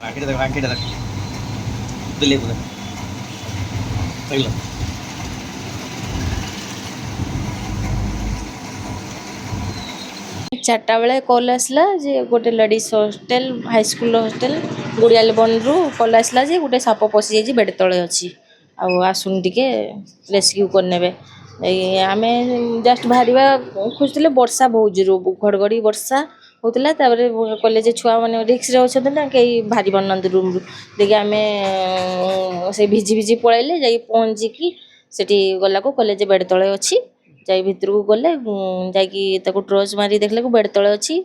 आंखेटा देख बिले पूरा सही लो चार्टा बेले कॉल आसला जे गोटे लेडीज हॉस्टेल हाईस्कूल हॉस्टेल गुड़ियाल बनरू कॉल आसला जे गोटे साप पशि जाइए बेड तले अच्छी आसुन टिके रेस्क्यू करने आम जस्ट बाहर खोजुले वर्षा बहुत जोर घड़घड़ी वर्षा होता कॉलेज छुआ मैंने रिक्स अच्छा ना कहीं बाहरी पार रूम देखिए आम से भिजी भिजी पलैले जा पहुँचिकी सेठी गला को कॉलेज बेड तले अच्छी जाई भितर को गले जा ट्रोच मारी देखले बेड तले अच्छी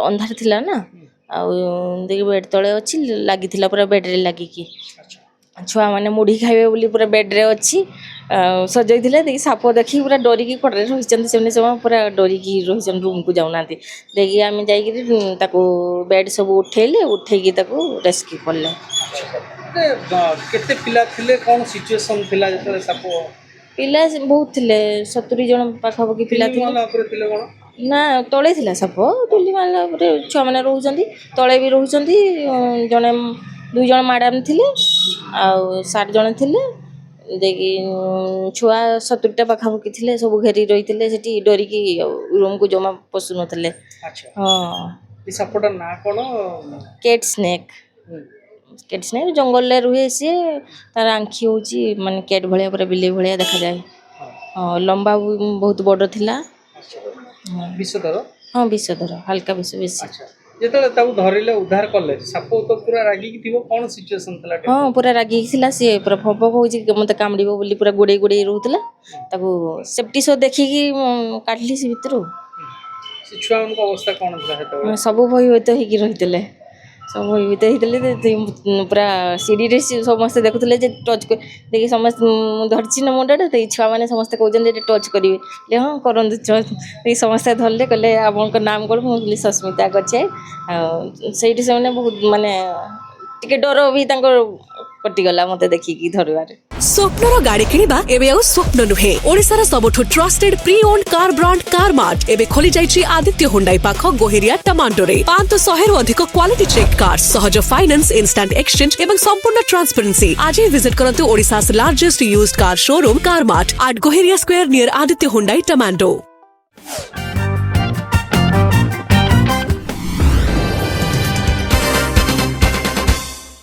अंधार थिला ना देखिए बेड तले अच्छी लगी पूरा बेड्रे लगिकी छुआ मैंने मुढ़ी खाइबे बोली पूरा बेड्रे अच्छी सजाई देखिए साप देखिए पूरा डरिकी कड़े रही पूरा डरिकी रही रूम को जाऊना देखिए आम जा बेड सब उठेले उठेकी रेस्क्यू कले केते पिला थिले कोन सिचुएशन थिला जते साप पिला बहुत थे 70 जन पाखापाखि पिला ना तले थिला साप तुली माला छुआ मैंने रोचंती तले भी रोचंती जने 2 जन मैडम थिले आ 60 जन थिले देखि छुआ 70टा पाखापाखि थिले सब घेरी रही सेठी डरिकी रूम को जमा पशु नथिले। अच्छा हां ई सापटा ना कोन कैट स्नेक जंगल में रुहे सी तार आँखी हूँ मानने कैट भाया पूरा बिले भाया देखा जाए। हाँ लंबा बहुत बड़ थिला विषधर हाँ विषधर हल्का विष बेसी जेतले ताऊ धरिले उद्धार कले साप तो पूरा रागी की थिबो कोन सिचुएशन थला हाँ पूरा रागी थिला सी पूरा फप होची मते कामड़िबो बोली पूरा गुड़े गुड़े रहउतला ताको सेफ्टी सो देखिकी काढली से भितरु से छुआ उनको अवस्था कोन थला हेतो सब भय होत हेकी रहितले सब भयभीत होते पूरा सीढ़ी समस्त देखुले टच देखिए समस्त धरची ना मुंडा छुआ मैंने समस्त कहते टच करेंगे हाँ करूँ समस्ते धरले कहले आप नाम कौन मुझे सस्मिता गचे से बहुत माने टिके डर भी कटिगला मत देखिकी धरबार स्वप्नर गाड़ी किनिबा एबे आ स्वप्न नुहे ओडिसार सबठु trusted pre owned car brand car mart एबे खोली जाइछि आदित्य हुंडई पाख गोहेरिया टमाटोरे 500 रु अधिक क्वालिटी चेक कार सहज फाइनेंस इंस्टेंट एक्सचेंज एवं संपूर्ण ट्रांसपेरेंसी आज ही विजिट करंतु ओडिसास largest used car showroom car mart at Gohiria square near Aditya Hyundai tomato.